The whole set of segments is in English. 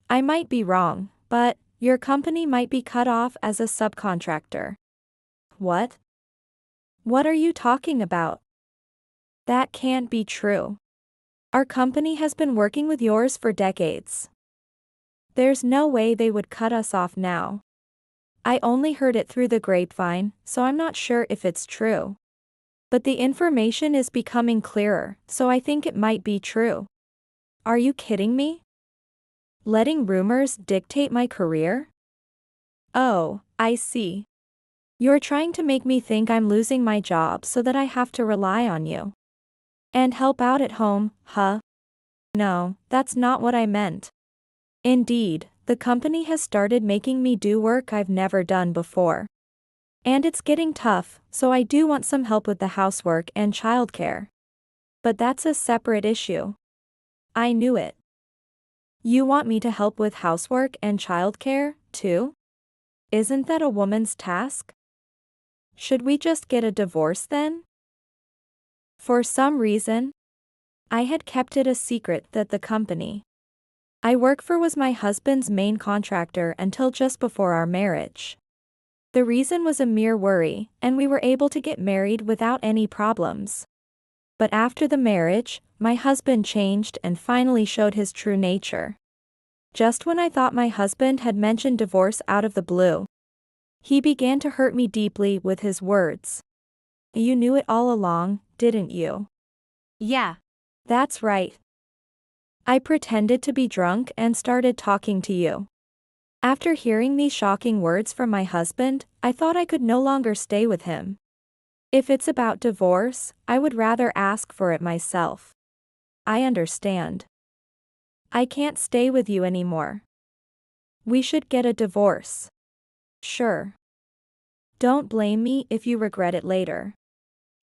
I might be wrong, but your company might be cut off as a subcontractor. What? What are you talking about? That can't be true. Our company has been working with yours for decades. There's no way they would cut us off now. I only heard it through the grapevine, so I'm not sure if it's true. But the information is becoming clearer, so I think it might be true. Are you kidding me? Letting rumors dictate my career? Oh, I see. You're trying to make me think I'm losing my job so that I have to rely on you. And help out at home, huh? No, that's not what I meant. Indeed, the company has started making me do work I've never done before. And it's getting tough, so I do want some help with the housework and childcare. But that's a separate issue. I knew it. You want me to help with housework and childcare, too? Isn't that a woman's task? Should we just get a divorce then? For some reason, I had kept it a secret that the company I work for was my husband's main contractor until just before our marriage. The reason was a mere worry, and we were able to get married without any problems. But after the marriage, my husband changed and finally showed his true nature. Just when I thought my husband had mentioned divorce out of the blue, he began to hurt me deeply with his words. You knew it all along, didn't you? Yeah. That's right. I pretended to be drunk and started talking to you. After hearing these shocking words from my husband, I thought I could no longer stay with him. If it's about divorce, I would rather ask for it myself. I understand. I can't stay with you anymore. We should get a divorce. Sure. Don't blame me if you regret it later.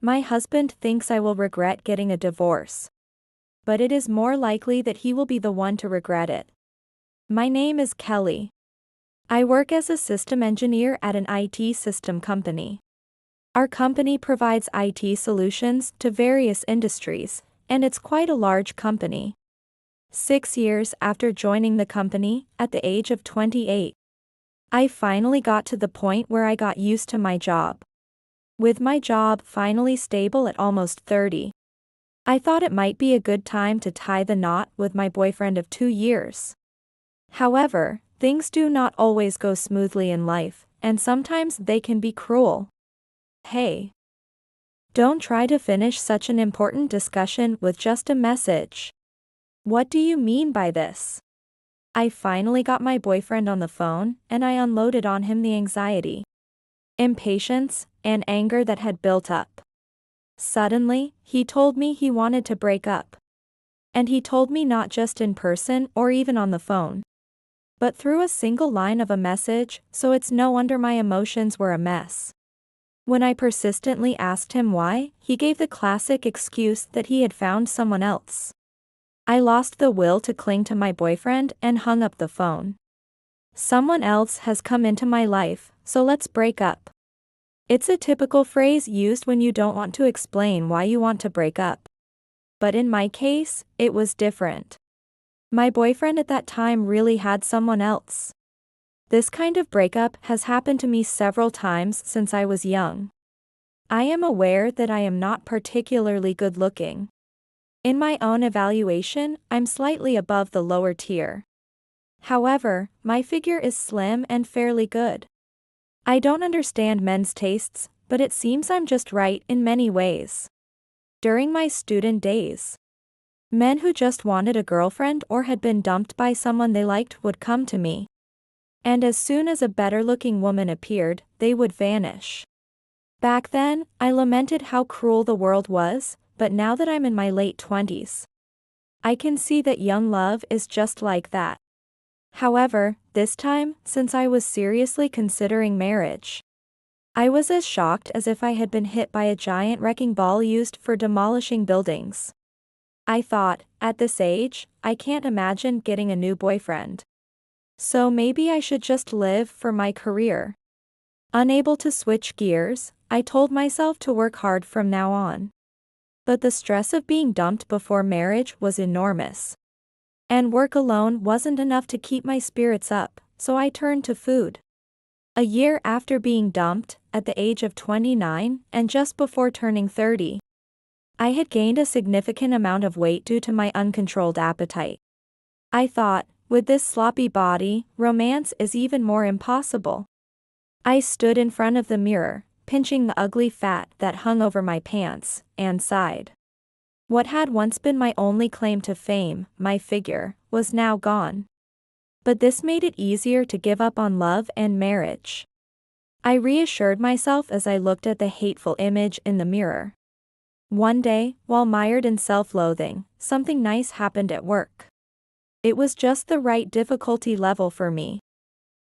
My husband thinks I will regret getting a divorce. But it is more likely that he will be the one to regret it. My name is Kelly. I work as a system engineer at an IT system company. Our company provides IT solutions to various industries, and it's quite a large company. 6 years after joining the company, at the age of 28, I finally got to the point where I got used to my job. With my job finally stable at almost 30, I thought it might be a good time to tie the knot with my boyfriend of 2 years. However, things do not always go smoothly in life, and sometimes they can be cruel. Hey. Don't try to finish such an important discussion with just a message. What do you mean by this? I finally got my boyfriend on the phone, and I unloaded on him the anxiety, impatience, and anger that had built up. Suddenly, he told me he wanted to break up. And he told me not just in person or even on the phone, but through a single line of a message, so it's no wonder my emotions were a mess. When I persistently asked him why, he gave the classic excuse that he had found someone else. I lost the will to cling to my boyfriend and hung up the phone. Someone else has come into my life, so let's break up. It's a typical phrase used when you don't want to explain why you want to break up. But in my case, it was different. My boyfriend at that time really had someone else. This kind of breakup has happened to me several times since I was young. I am aware that I am not particularly good looking. In my own evaluation, I'm slightly above the lower tier. However, my figure is slim and fairly good. I don't understand men's tastes, but it seems I'm just right in many ways. During my student days, men who just wanted a girlfriend or had been dumped by someone they liked would come to me. And as soon as a better-looking woman appeared, they would vanish. Back then, I lamented how cruel the world was, but now that I'm in my late 20s, I can see that young love is just like that. However, this time, since I was seriously considering marriage, I was as shocked as if I had been hit by a giant wrecking ball used for demolishing buildings. I thought, at this age, I can't imagine getting a new boyfriend. So maybe I should just live for my career. Unable to switch gears, I told myself to work hard from now on. But the stress of being dumped before marriage was enormous. And work alone wasn't enough to keep my spirits up, so I turned to food. A year after being dumped, at the age of 29, and just before turning 30, I had gained a significant amount of weight due to my uncontrolled appetite. I thought, with this sloppy body, romance is even more impossible. I stood in front of the mirror, pinching the ugly fat that hung over my pants, and sighed. What had once been my only claim to fame, my figure, was now gone. But this made it easier to give up on love and marriage. I reassured myself as I looked at the hateful image in the mirror. One day, while mired in self-loathing, something nice happened at work. It was just the right difficulty level for me.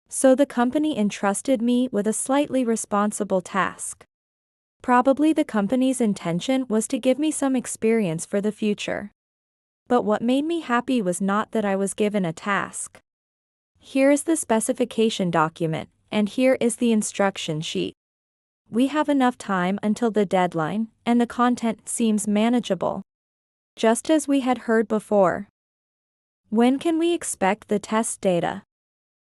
So the company entrusted me with a slightly responsible task. Probably the company's intention was to give me some experience for the future. But what made me happy was not that I was given a task. Here is the specification document, and here is the instruction sheet. We have enough time until the deadline, and the content seems manageable. Just as we had heard before. When can we expect the test data?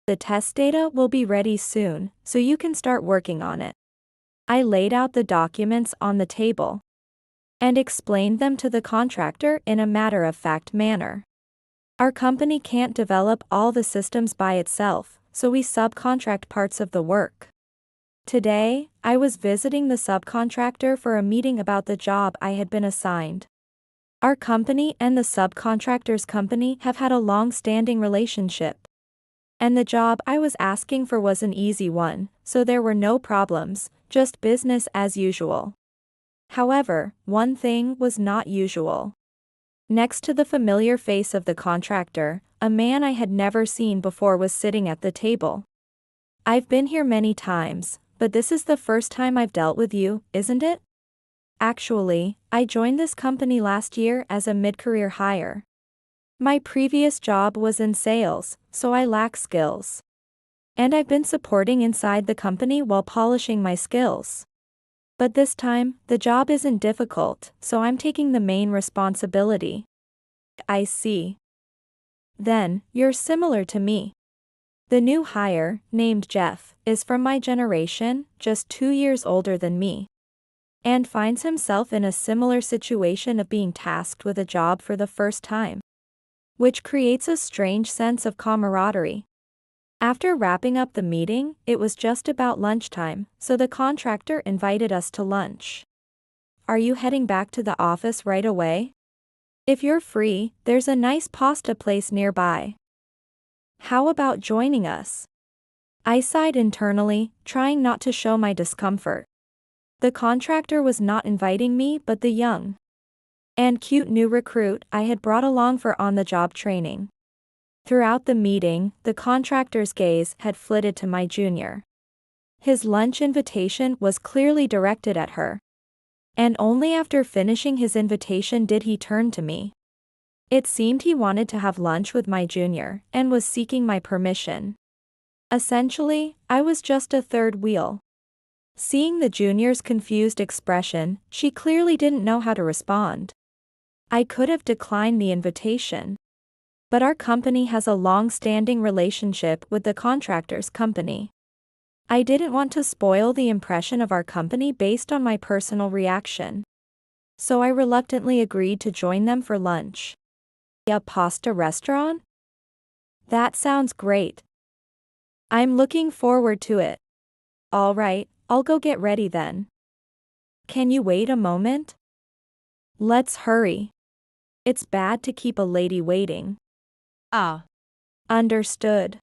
The test data will be ready soon, so you can start working on it. I laid out the documents on the table and explained them to the contractor in a matter-of-fact manner. Our company can't develop all the systems by itself, so we subcontract parts of the work. Today, I was visiting the subcontractor for a meeting about the job I had been assigned. Our company and the subcontractor's company have had a long-standing relationship. And the job I was asking for was an easy one, so there were no problems, just business as usual. However, one thing was not usual. Next to the familiar face of the contractor, a man I had never seen before was sitting at the table. I've been here many times, but this is the first time I've dealt with you, isn't it? Actually, I joined this company last year as a mid-career hire. My previous job was in sales, so I lack skills. And I've been supporting inside the company while polishing my skills. But this time, the job isn't difficult, so I'm taking the main responsibility. I see. Then, you're similar to me. The new hire, named Jeff, is from my generation, just 2 years older than me. And finds himself in a similar situation of being tasked with a job for the first time. Which creates a strange sense of camaraderie. After wrapping up the meeting, it was just about lunchtime, so the contractor invited us to lunch. Are you heading back to the office right away? If you're free, there's a nice pasta place nearby. How about joining us? I sighed internally, trying not to show my discomfort. The contractor was not inviting me but the young and cute new recruit I had brought along for on-the-job training. Throughout the meeting, the contractor's gaze had flitted to my junior. His lunch invitation was clearly directed at her. And only after finishing his invitation did he turn to me. It seemed he wanted to have lunch with my junior, and was seeking my permission. Essentially, I was just a third wheel. Seeing the junior's confused expression, she clearly didn't know how to respond. I could have declined the invitation. But our company has a long-standing relationship with the contractor's company. I didn't want to spoil the impression of our company based on my personal reaction. So I reluctantly agreed to join them for lunch. A pasta restaurant? That sounds great. I'm looking forward to it. All right, I'll go get ready then. Can you wait a moment? Let's hurry. It's bad to keep a lady waiting. Ah. Understood.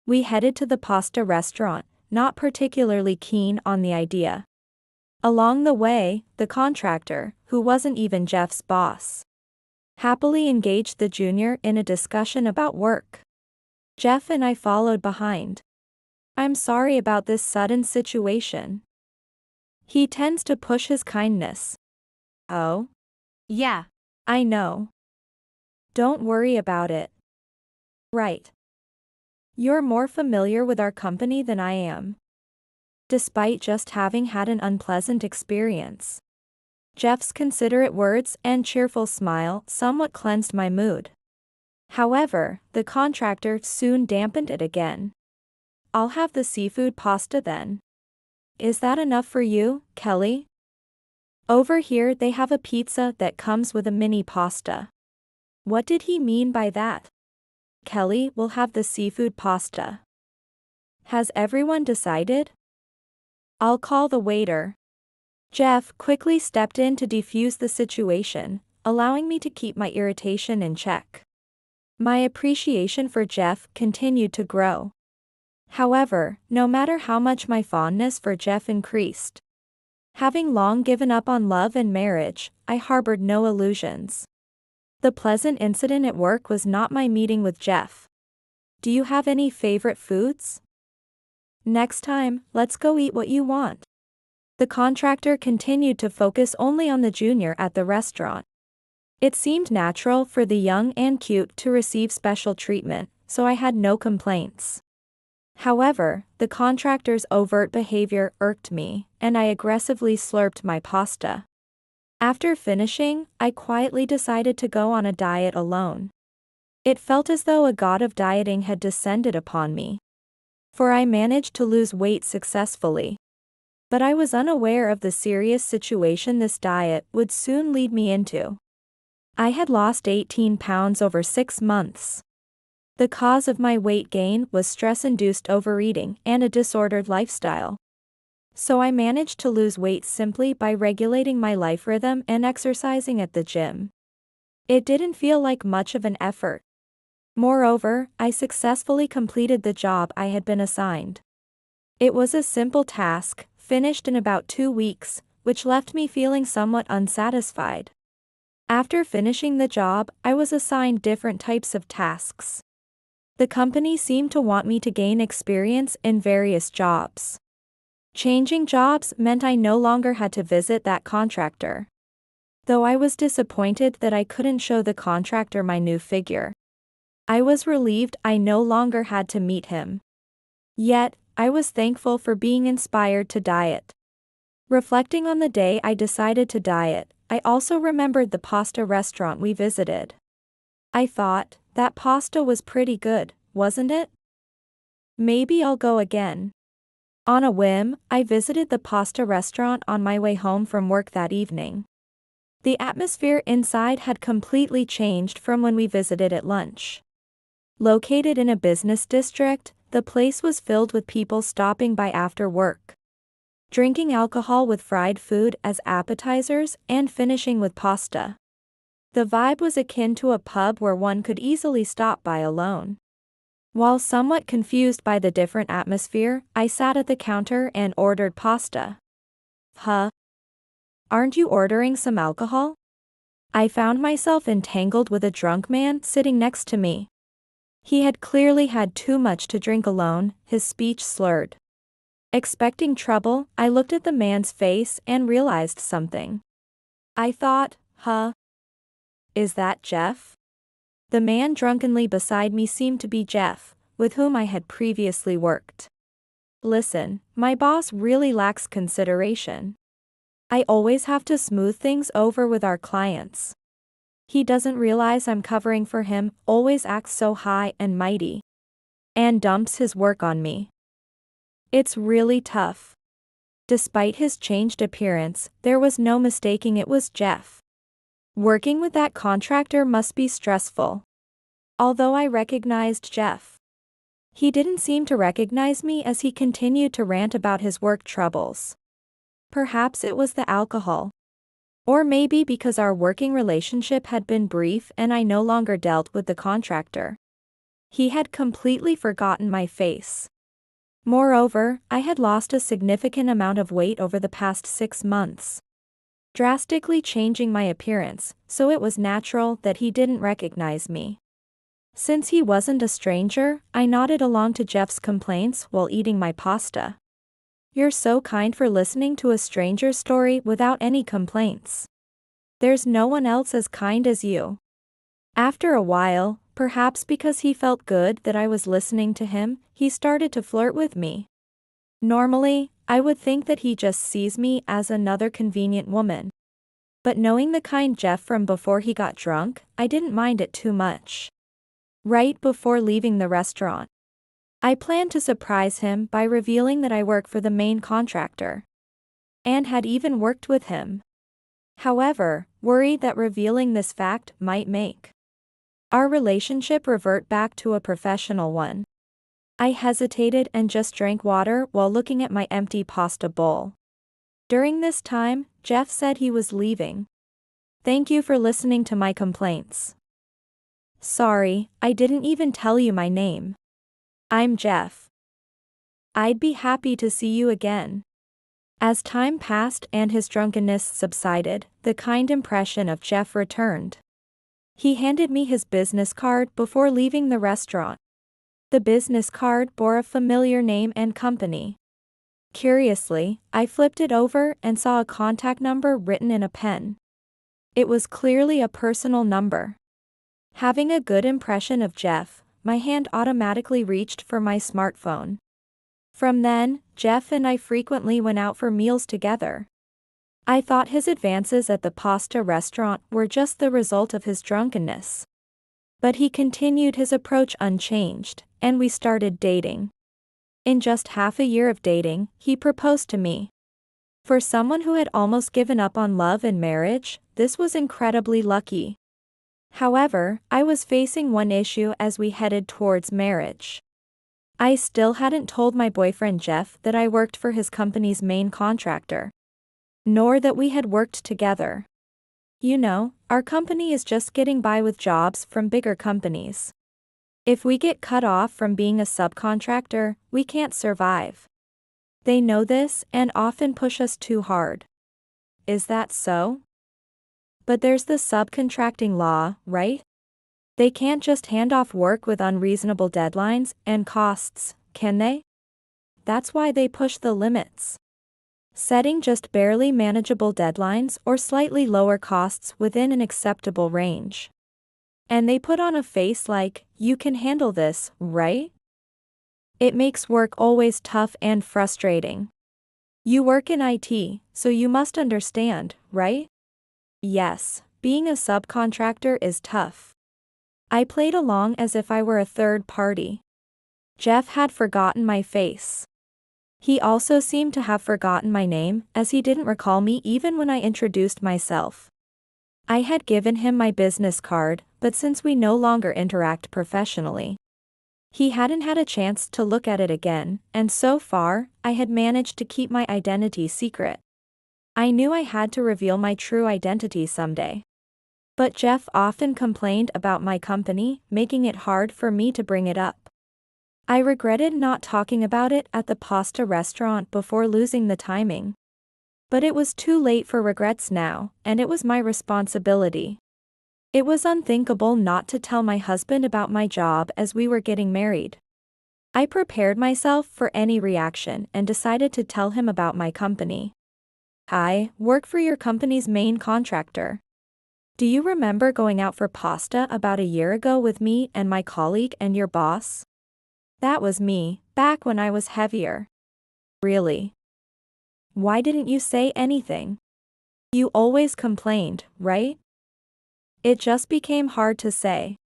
We headed to the pasta restaurant, not particularly keen on the idea. Along the way, the contractor, who wasn't even Jeff's boss, happily engaged the junior in a discussion about work. Jeff and I followed behind. I'm sorry about this sudden situation. He tends to push his kindness. Oh? Yeah. I know. Don't worry about it. Right. You're more familiar with our company than I am. Despite just having had an unpleasant experience. Jeff's considerate words and cheerful smile somewhat cleansed my mood. However, the contractor soon dampened it again. I'll have the seafood pasta then. Is that enough for you, Kelly? Over here they have a pizza that comes with a mini pasta. What did he mean by that? Kelly will have the seafood pasta. Has everyone decided? I'll call the waiter. Jeff quickly stepped in to defuse the situation, allowing me to keep my irritation in check. My appreciation for Jeff continued to grow. However, no matter how much my fondness for Jeff increased, having long given up on love and marriage, I harbored no illusions. The pleasant incident at work was not my meeting with Jeff. Do you have any favorite foods? Next time, let's go eat what you want. The contractor continued to focus only on the junior at the restaurant. It seemed natural for the young and cute to receive special treatment, so I had no complaints. However, the contractor's overt behavior irked me, and I aggressively slurped my pasta. After finishing, I quietly decided to go on a diet alone. It felt as though a god of dieting had descended upon me. For I managed to lose weight successfully. But I was unaware of the serious situation this diet would soon lead me into. I had lost 18 pounds over 6 months. The cause of my weight gain was stress-induced overeating and a disordered lifestyle. So I managed to lose weight simply by regulating my life rhythm and exercising at the gym. It didn't feel like much of an effort. Moreover, I successfully completed the job I had been assigned. It was a simple task, finished in about 2 weeks, which left me feeling somewhat unsatisfied. After finishing the job, I was assigned different types of tasks. The company seemed to want me to gain experience in various jobs. Changing jobs meant I no longer had to visit that contractor. Though I was disappointed that I couldn't show the contractor my new figure, I was relieved I no longer had to meet him. Yet, I was thankful for being inspired to diet. Reflecting on the day I decided to diet, I also remembered the pasta restaurant we visited. I thought, that pasta was pretty good, wasn't it? Maybe I'll go again. On a whim, I visited the pasta restaurant on my way home from work that evening. The atmosphere inside had completely changed from when we visited at lunch. Located in a business district, the place was filled with people stopping by after work, drinking alcohol with fried food as appetizers and finishing with pasta. The vibe was akin to a pub where one could easily stop by alone. While somewhat confused by the different atmosphere, I sat at the counter and ordered pasta. Huh? Aren't you ordering some alcohol? I found myself entangled with a drunk man sitting next to me. He had clearly had too much to drink alone, his speech slurred. Expecting trouble, I looked at the man's face and realized something. I thought, huh? Is that Jeff? The man drunkenly beside me seemed to be Jeff, with whom I had previously worked. Listen, my boss really lacks consideration. I always have to smooth things over with our clients. He doesn't realize I'm covering for him, always acts so high and mighty, and dumps his work on me. It's really tough. Despite his changed appearance, there was no mistaking it was Jeff. Working with that contractor must be stressful. Although I recognized Jeff, he didn't seem to recognize me as he continued to rant about his work troubles. Perhaps it was the alcohol. Or maybe because our working relationship had been brief and I no longer dealt with the contractor. He had completely forgotten my face. Moreover, I had lost a significant amount of weight over the past 6 months, drastically changing my appearance, so it was natural that he didn't recognize me. Since he wasn't a stranger, I nodded along to Jeff's complaints while eating my pasta. You're so kind for listening to a stranger's story without any complaints. There's no one else as kind as you. After a while, perhaps because he felt good that I was listening to him, he started to flirt with me. Normally, I would think that he just sees me as another convenient woman. But knowing the kind Jeff from before he got drunk, I didn't mind it too much. right before leaving the restaurant. I planned to surprise him by revealing that I work for the main contractor and had even worked with him. However, worried that revealing this fact might make our relationship revert back to a professional one, I hesitated and just drank water while looking at my empty pasta bowl. During this time, Jeff said he was leaving. Thank you for listening to my complaints. Sorry, I didn't even tell you my name. I'm Jeff. I'd be happy to see you again. As time passed and his drunkenness subsided, the kind impression of Jeff returned. He handed me his business card before leaving the restaurant. The business card bore a familiar name and company. Curiously, I flipped it over and saw a contact number written in a pen. It was clearly a personal number. Having a good impression of Jeff, my hand automatically reached for my smartphone. From then, Jeff and I frequently went out for meals together. I thought his advances at the pasta restaurant were just the result of his drunkenness. But he continued his approach unchanged, and we started dating. In just half a year of dating, he proposed to me. For someone who had almost given up on love and marriage, this was incredibly lucky. However, I was facing one issue as we headed towards marriage. I still hadn't told my boyfriend Jeff that I worked for his company's main contractor, nor that we had worked together. You know, our company is just getting by with jobs from bigger companies. If we get cut off from being a subcontractor, we can't survive. They know this and often push us too hard. Is that so? But there's the subcontracting law, right? They can't just hand off work with unreasonable deadlines and costs, can they? That's why they push the limits, setting just barely manageable deadlines or slightly lower costs within an acceptable range. And they put on a face like, you can handle this, right? It makes work always tough and frustrating. You work in IT, so you must understand, right? Yes, being a subcontractor is tough. I played along as if I were a third party. Jeff had forgotten my face. He also seemed to have forgotten my name, as he didn't recall me even when I introduced myself. I had given him my business card, but since we no longer interact professionally, he hadn't had a chance to look at it again, and so far, I had managed to keep my identity secret. I knew I had to reveal my true identity someday. But Jeff often complained about my company, making it hard for me to bring it up. I regretted not talking about it at the pasta restaurant before losing the timing. But it was too late for regrets now, and it was my responsibility. It was unthinkable not to tell my husband about my job as we were getting married. I prepared myself for any reaction and decided to tell him about my company. I work for your company's main contractor. Do you remember going out for pasta about a year ago with me and my colleague and your boss? That was me, back when I was heavier. Really? Why didn't you say anything? You always complained, right? It just became hard to say.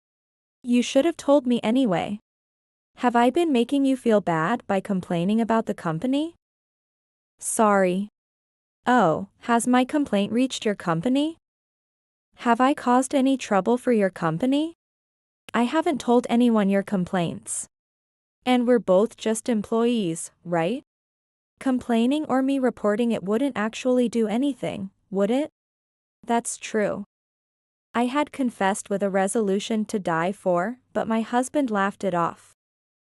You should have told me anyway. Have I been making you feel bad by complaining about the company? Sorry. Oh, has my complaint reached your company? Have I caused any trouble for your company? I haven't told anyone your complaints. And we're both just employees, right? Complaining or me reporting it wouldn't actually do anything, would it? That's true. I had confessed with a resolution to die for, but my husband laughed it off.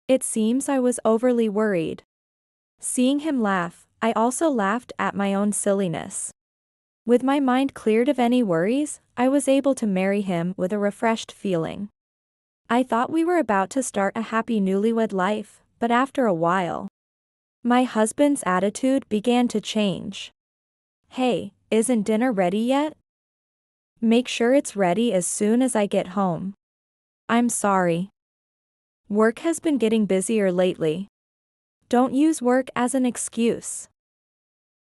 It seems I was overly worried. Seeing him laugh, I also laughed at my own silliness. With my mind cleared of any worries, I was able to marry him with a refreshed feeling. I thought we were about to start a happy newlywed life, but after a while, my husband's attitude began to change. Hey, isn't dinner ready yet? Make sure it's ready as soon as I get home. I'm sorry. Work has been getting busier lately. Don't use work as an excuse.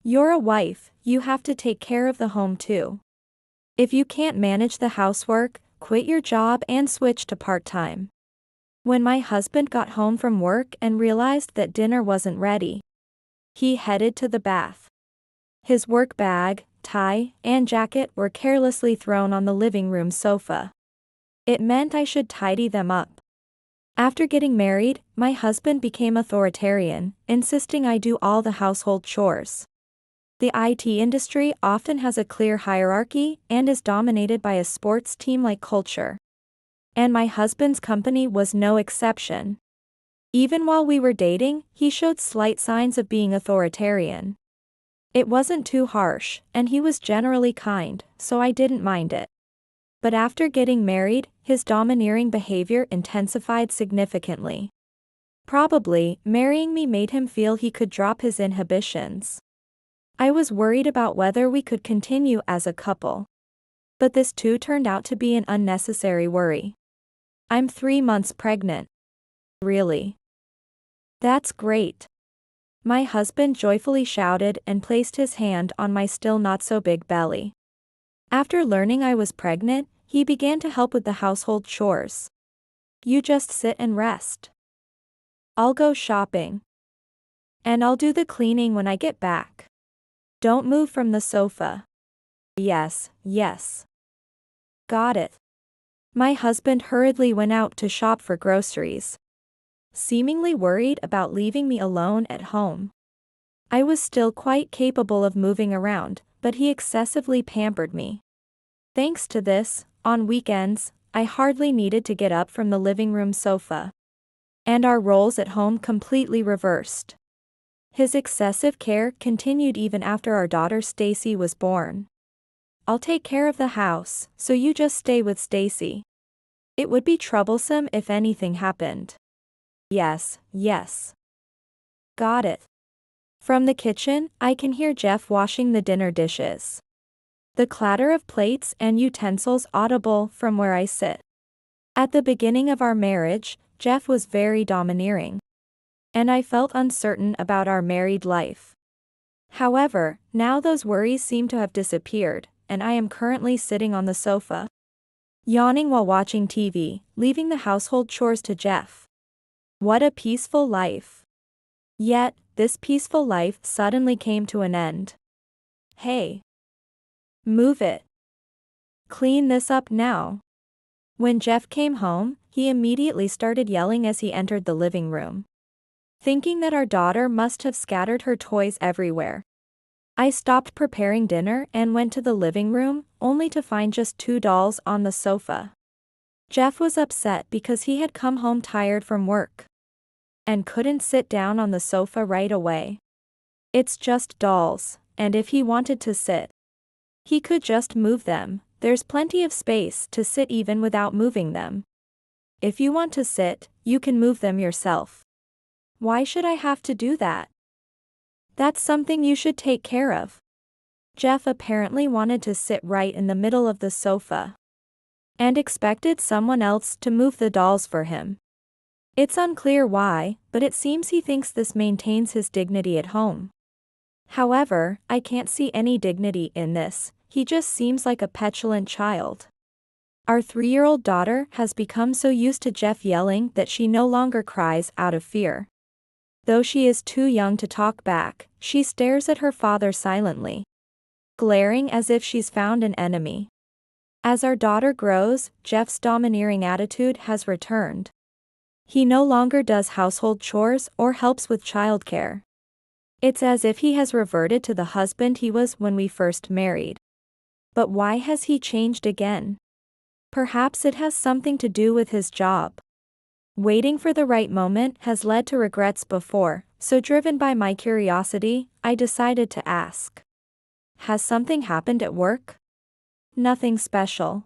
You're a wife, you have to take care of the home too. If you can't manage the housework, quit your job and switch to part-time. When my husband got home from work and realized that dinner wasn't ready, he headed to the bath. His work bag, tie, and jacket were carelessly thrown on the living room sofa. It meant I should tidy them up. After getting married, my husband became authoritarian, insisting I do all the household chores. The IT industry often has a clear hierarchy and is dominated by a sports team-like culture. And my husband's company was no exception. Even while we were dating, he showed slight signs of being authoritarian. It wasn't too harsh, and he was generally kind, so I didn't mind it. But after getting married, his domineering behavior intensified significantly. Probably, marrying me made him feel he could drop his inhibitions. I was worried about whether we could continue as a couple. But this too turned out to be an unnecessary worry. I'm 3 months pregnant. Really? That's great. My husband joyfully shouted and placed his hand on my still not so big belly. After learning I was pregnant, he began to help with the household chores. You just sit and rest. I'll go shopping. And I'll do the cleaning when I get back. Don't move from the sofa. Yes, yes. Got it. My husband hurriedly went out to shop for groceries, seemingly worried about leaving me alone at home. I was still quite capable of moving around, but he excessively pampered me. Thanks to this, on weekends, I hardly needed to get up from the living room sofa. And our roles at home completely reversed. His excessive care continued even after our daughter Stacy was born. I'll take care of the house, so you just stay with Stacy. It would be troublesome if anything happened. Yes, yes. Got it. From the kitchen, I can hear Jeff washing the dinner dishes. The clatter of plates and utensils audible from where I sit. At the beginning of our marriage, Jeff was very domineering. And I felt uncertain about our married life. However, now those worries seem to have disappeared, and I am currently sitting on the sofa, yawning while watching TV, leaving the household chores to Jeff. What a peaceful life. Yet, this peaceful life suddenly came to an end. Hey. Move it. Clean this up now. When Jeff came home, he immediately started yelling as he entered the living room, thinking that our daughter must have scattered her toys everywhere. I stopped preparing dinner and went to the living room, only to find just 2 dolls on the sofa. Jeff was upset because he had come home tired from work and couldn't sit down on the sofa right away. It's just dolls, and if he wanted to sit, he could just move them. There's plenty of space to sit even without moving them. If you want to sit, you can move them yourself. Why should I have to do that? That's something you should take care of. Jeff apparently wanted to sit right in the middle of the sofa and expected someone else to move the dolls for him. It's unclear why, but it seems he thinks this maintains his dignity at home. However, I can't see any dignity in this. He just seems like a petulant child. Our 3-year-old daughter has become so used to Jeff yelling that she no longer cries out of fear. Though she is too young to talk back, she stares at her father silently, glaring as if she's found an enemy. As our daughter grows, Jeff's domineering attitude has returned. He no longer does household chores or helps with childcare. It's as if he has reverted to the husband he was when we first married. But why has he changed again? Perhaps it has something to do with his job. Waiting for the right moment has led to regrets before, so driven by my curiosity, I decided to ask. Has something happened at work? Nothing special.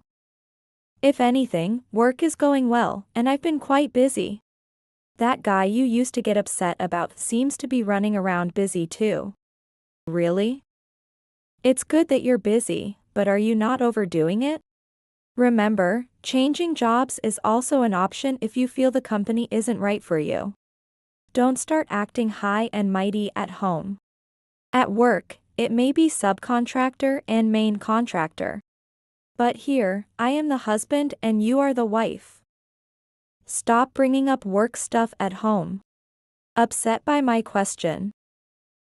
If anything, work is going well, and I've been quite busy. That guy you used to get upset about seems to be running around busy too. Really? It's good that you're busy, but are you not overdoing it? Remember, changing jobs is also an option if you feel the company isn't right for you. Don't start acting high and mighty at home. At work, it may be subcontractor and main contractor. But here, I am the husband and you are the wife. Stop bringing up work stuff at home. Upset by my question,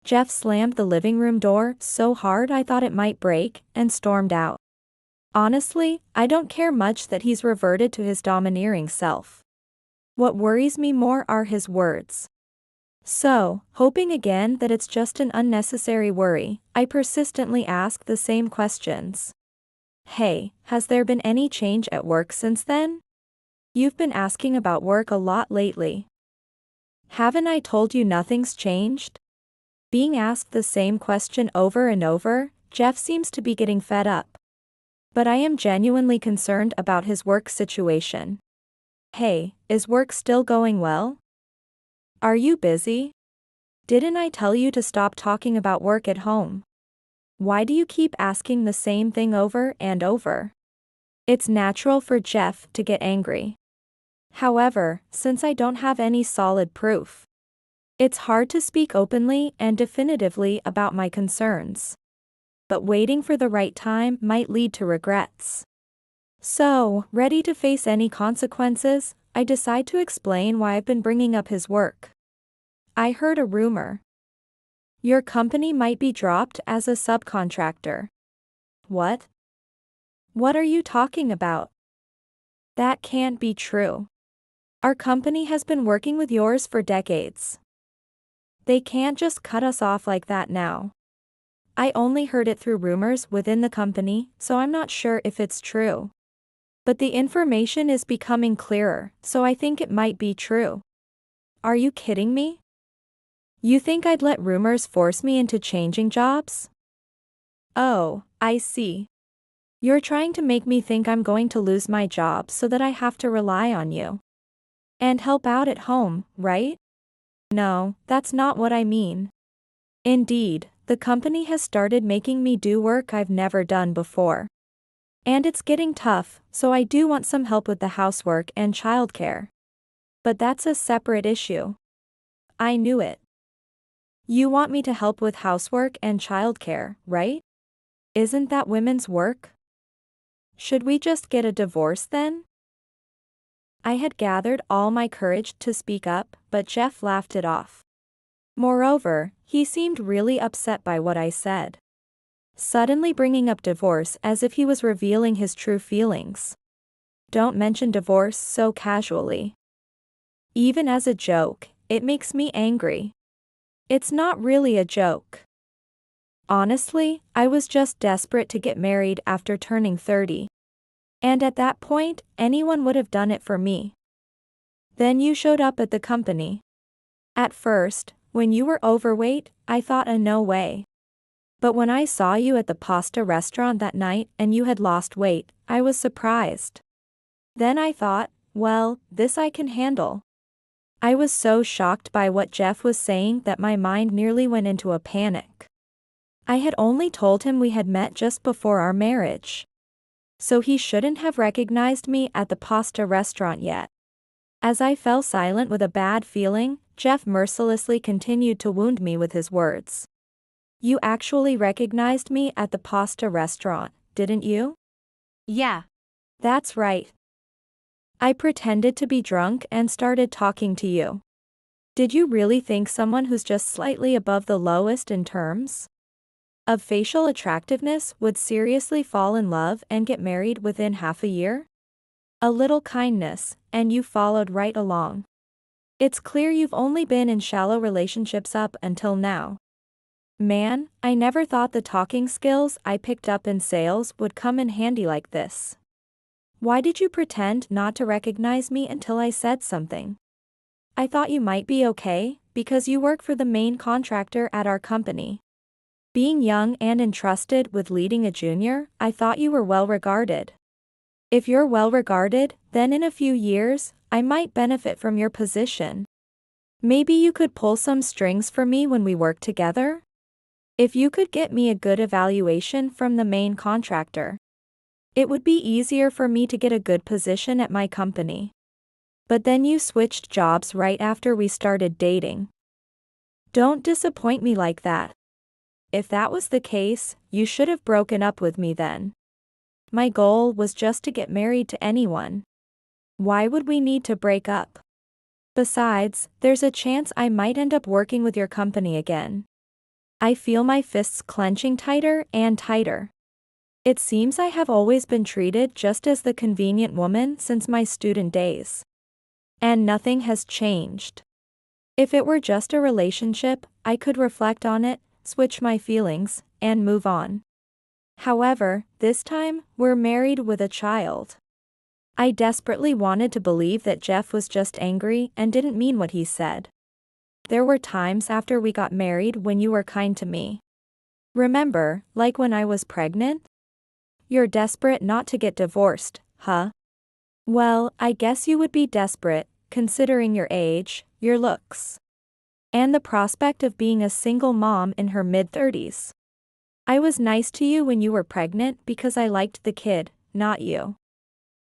Jeff slammed the living room door so hard I thought it might break and stormed out. Honestly, I don't care much that he's reverted to his domineering self. What worries me more are his words. So, hoping again that it's just an unnecessary worry, I persistently ask the same questions. Hey, has there been any change at work since then? You've been asking about work a lot lately. Haven't I told you nothing's changed? Being asked the same question over and over, Jeff seems to be getting fed up. But I am genuinely concerned about his work situation. Hey, is work still going well? Are you busy? Didn't I tell you to stop talking about work at home? Why do you keep asking the same thing over and over? It's natural for Jeff to get angry. However, since I don't have any solid proof, it's hard to speak openly and definitively about my concerns. But waiting for the right time might lead to regrets. So, ready to face any consequences, I decide to explain why I've been bringing up his work. I heard a rumor. Your company might be dropped as a subcontractor. What? What are you talking about? That can't be true. Our company has been working with yours for decades. They can't just cut us off like that now. I only heard it through rumors within the company, so I'm not sure if it's true. But the information is becoming clearer, so I think it might be true. Are you kidding me? You think I'd let rumors force me into changing jobs? Oh, I see. You're trying to make me think I'm going to lose my job so that I have to rely on you and help out at home, right? No, that's not what I mean. Indeed, the company has started making me do work I've never done before. And it's getting tough, so I do want some help with the housework and childcare. But that's a separate issue. I knew it. You want me to help with housework and childcare, right? Isn't that women's work? Should we just get a divorce then? I had gathered all my courage to speak up, but Jeff laughed it off. Moreover, he seemed really upset by what I said, suddenly bringing up divorce as if he was revealing his true feelings. Don't mention divorce so casually. Even as a joke, it makes me angry. It's not really a joke. Honestly, I was just desperate to get married after turning 30. And at that point, anyone would have done it for me. Then you showed up at the company. At first, when you were overweight, I thought no way. But when I saw you at the pasta restaurant that night and you had lost weight, I was surprised. Then I thought, well, this I can handle. I was so shocked by what Jeff was saying that my mind nearly went into a panic. I had only told him we had met just before our marriage, so he shouldn't have recognized me at the pasta restaurant yet. As I fell silent with a bad feeling, Jeff mercilessly continued to wound me with his words. You actually recognized me at the pasta restaurant, didn't you? Yeah. That's right. I pretended to be drunk and started talking to you. Did you really think someone who's just slightly above the lowest in terms of facial attractiveness would seriously fall in love and get married within half a year? A little kindness, and you followed right along. It's clear you've only been in shallow relationships up until now. Man, I never thought the talking skills I picked up in sales would come in handy like this. Why did you pretend not to recognize me until I said something? I thought you might be okay, because you work for the main contractor at our company. Being young and entrusted with leading a junior, I thought you were well regarded. If you're well regarded, then in a few years, I might benefit from your position. Maybe you could pull some strings for me when we work together? If you could get me a good evaluation from the main contractor, it would be easier for me to get a good position at my company. But then you switched jobs right after we started dating. Don't disappoint me like that. If that was the case, you should have broken up with me then. My goal was just to get married to anyone. Why would we need to break up? Besides, there's a chance I might end up working with your company again. I feel my fists clenching tighter and tighter. It seems I have always been treated just as the convenient woman since my student days. And nothing has changed. If it were just a relationship, I could reflect on it, switch my feelings, and move on. However, this time, we're married with a child. I desperately wanted to believe that Jeff was just angry and didn't mean what he said. There were times after we got married when you were kind to me. Remember, like when I was pregnant? You're desperate not to get divorced, huh? Well, I guess you would be desperate, considering your age, your looks, and the prospect of being a single mom in her mid-30s. I was nice to you when you were pregnant because I liked the kid, not you.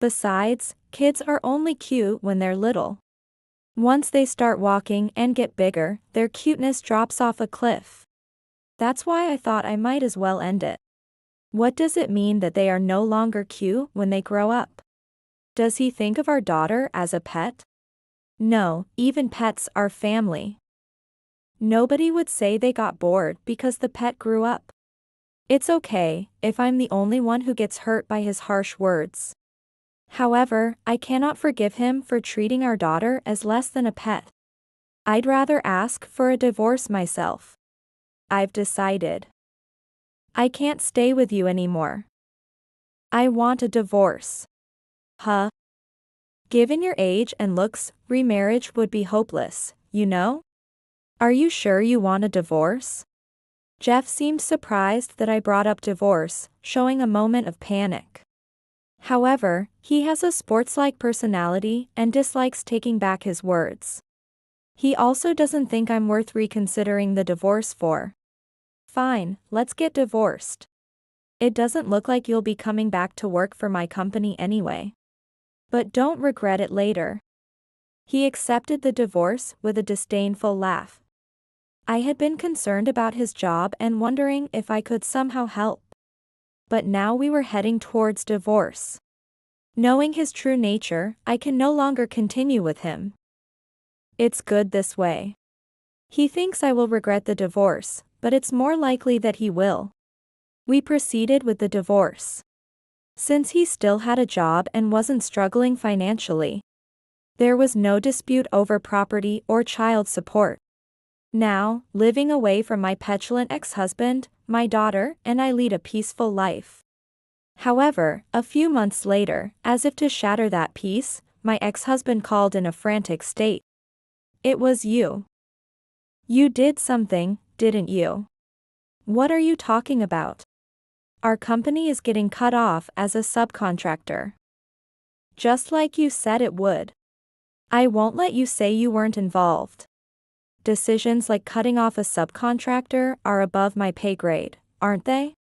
Besides, kids are only cute when they're little. Once they start walking and get bigger, their cuteness drops off a cliff. That's why I thought I might as well end it. What does it mean that they are no longer cute when they grow up? Does he think of our daughter as a pet? No, even pets are family. Nobody would say they got bored because the pet grew up. It's okay if I'm the only one who gets hurt by his harsh words. However, I cannot forgive him for treating our daughter as less than a pet. I'd rather ask for a divorce myself. I've decided. I can't stay with you anymore. I want a divorce. Huh? Given your age and looks, remarriage would be hopeless, you know? Are you sure you want a divorce? Jeff seemed surprised that I brought up divorce, showing a moment of panic. However, he has a sports-like personality and dislikes taking back his words. He also doesn't think I'm worth reconsidering the divorce for. Fine, let's get divorced. It doesn't look like you'll be coming back to work for my company anyway. But don't regret it later. He accepted the divorce with a disdainful laugh. I had been concerned about his job and wondering if I could somehow help. But now we were heading towards divorce. Knowing his true nature, I can no longer continue with him. It's good this way. He thinks I will regret the divorce, but it's more likely that he will. We proceeded with the divorce. Since he still had a job and wasn't struggling financially, there was no dispute over property or child support. Now, living away from my petulant ex-husband, my daughter and I lead a peaceful life. However, a few months later, as if to shatter that peace, my ex-husband called in a frantic state. It was you. You did something, didn't you? What are you talking about? Our company is getting cut off as a subcontractor. Just like you said it would. I won't let you say you weren't involved. Decisions like cutting off a subcontractor are above my pay grade, aren't they?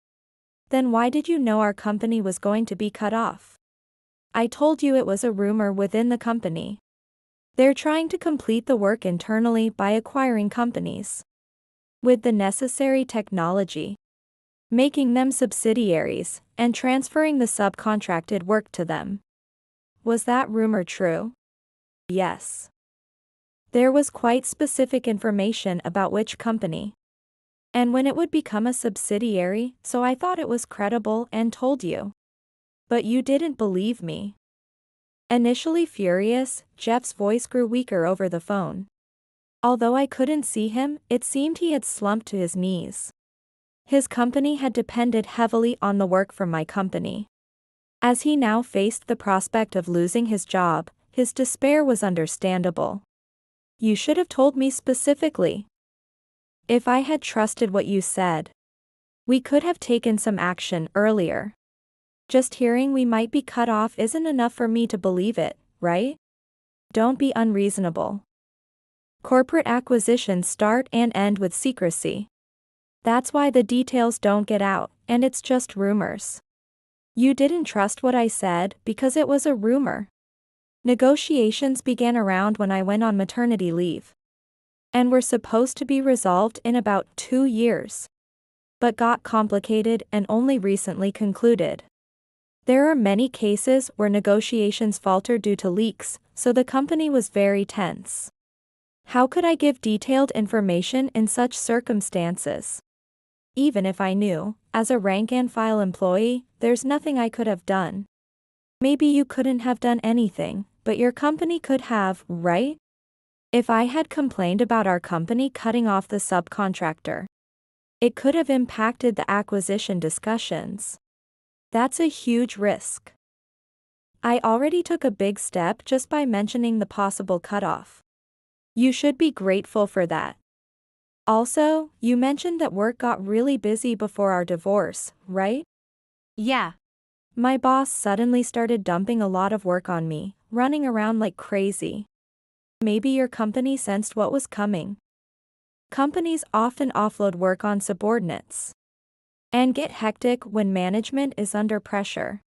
Then why did you know our company was going to be cut off? I told you it was a rumor within the company. They're trying to complete the work internally by acquiring companies with the necessary technology, making them subsidiaries, and transferring the subcontracted work to them. Was that rumor true? Yes. There was quite specific information about which company, and when it would become a subsidiary, so I thought it was credible and told you. But you didn't believe me. Initially furious, Jeff's voice grew weaker over the phone. Although I couldn't see him, it seemed he had slumped to his knees. His company had depended heavily on the work from my company. As he now faced the prospect of losing his job, his despair was understandable. You should have told me specifically. If I had trusted what you said, we could have taken some action earlier. Just hearing we might be cut off isn't enough for me to believe it, right? Don't be unreasonable. Corporate acquisitions start and end with secrecy. That's why the details don't get out, and it's just rumors. You didn't trust what I said because it was a rumor. Negotiations began around when I went on maternity leave, and were supposed to be resolved in about 2 years, but got complicated and only recently concluded. There are many cases where negotiations faltered due to leaks, so the company was very tense. How could I give detailed information in such circumstances? Even if I knew, as a rank-and-file employee, there's nothing I could have done. Maybe you couldn't have done anything, but your company could have, right? If I had complained about our company cutting off the subcontractor, it could have impacted the acquisition discussions. That's a huge risk. I already took a big step just by mentioning the possible cutoff. You should be grateful for that. Also, you mentioned that work got really busy before our divorce, right? Yeah. My boss suddenly started dumping a lot of work on me, running around like crazy. Maybe your company sensed what was coming. Companies often offload work on subordinates and get hectic when management is under pressure.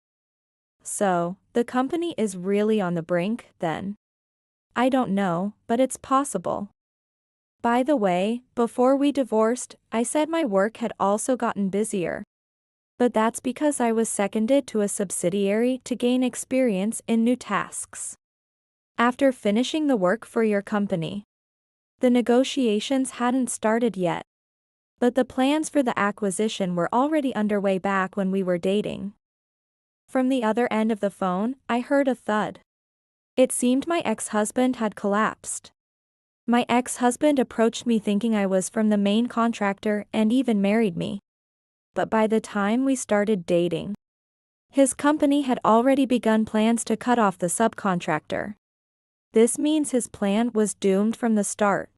So, the company is really on the brink, then? I don't know, but it's possible. By the way, before we divorced, I said my work had also gotten busier. But that's because I was seconded to a subsidiary to gain experience in new tasks. After finishing the work for your company, the negotiations hadn't started yet. But the plans for the acquisition were already underway back when we were dating. From the other end of the phone, I heard a thud. It seemed my ex-husband had collapsed. My ex-husband approached me thinking I was from the main contractor and even married me. But by the time we started dating, his company had already begun plans to cut off the subcontractor. This means his plan was doomed from the start.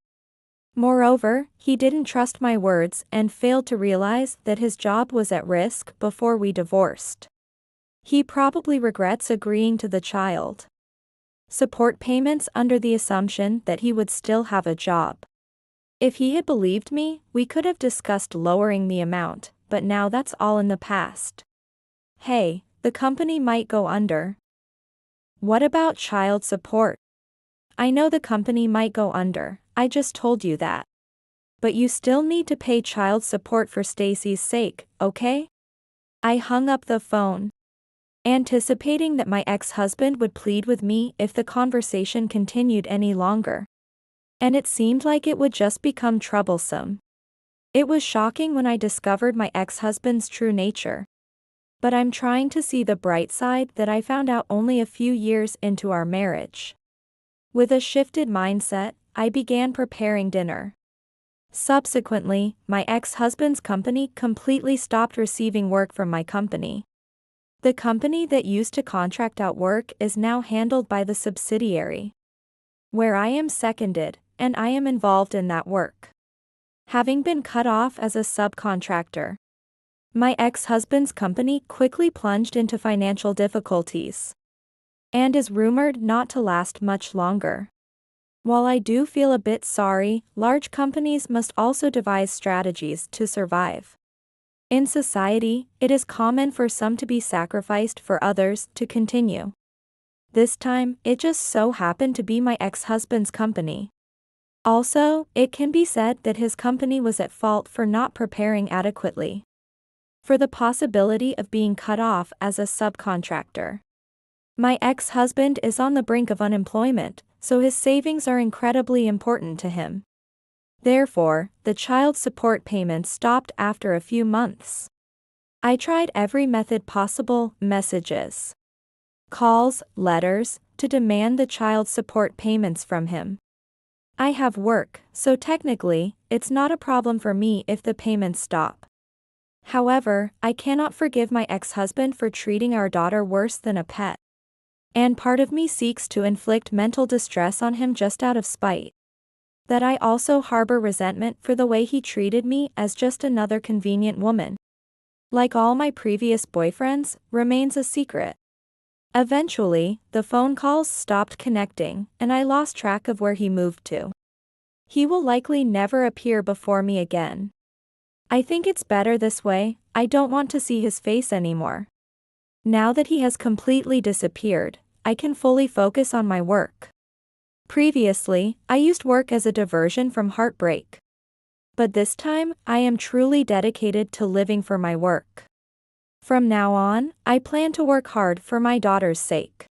Moreover, he didn't trust my words and failed to realize that his job was at risk before we divorced. He probably regrets agreeing to the child support payments under the assumption that he would still have a job. If he had believed me, we could have discussed lowering the amount, but now that's all in the past. Hey, the company might go under. What about child support? I know the company might go under, I just told you that. But you still need to pay child support for Stacy's sake, okay? I hung up the phone, anticipating that my ex-husband would plead with me if the conversation continued any longer. And it seemed like it would just become troublesome. It was shocking when I discovered my ex-husband's true nature. But I'm trying to see the bright side that I found out only a few years into our marriage. With a shifted mindset, I began preparing dinner. Subsequently, my ex-husband's company completely stopped receiving work from my company. The company that used to contract out work is now handled by the subsidiary, where I am seconded, and I am involved in that work. Having been cut off as a subcontractor, my ex-husband's company quickly plunged into financial difficulties and is rumored not to last much longer. While I do feel a bit sorry, large companies must also devise strategies to survive. In society, it is common for some to be sacrificed for others to continue. This time, it just so happened to be my ex-husband's company. Also, it can be said that his company was at fault for not preparing adequately for the possibility of being cut off as a subcontractor. My ex-husband is on the brink of unemployment, so his savings are incredibly important to him. Therefore, the child support payments stopped after a few months. I tried every method possible, messages, calls, letters, to demand the child support payments from him. I have work, so technically, it's not a problem for me if the payments stop. However, I cannot forgive my ex-husband for treating our daughter worse than a pet. And part of me seeks to inflict mental distress on him just out of spite. That I also harbor resentment for the way he treated me as just another convenient woman. Like all my previous boyfriends, remains a secret. Eventually, the phone calls stopped connecting, and I lost track of where he moved to. He will likely never appear before me again. I think it's better this way, I don't want to see his face anymore. Now that he has completely disappeared, I can fully focus on my work. Previously, I used work as a diversion from heartbreak. But this time, I am truly dedicated to living for my work. From now on, I plan to work hard for my daughter's sake.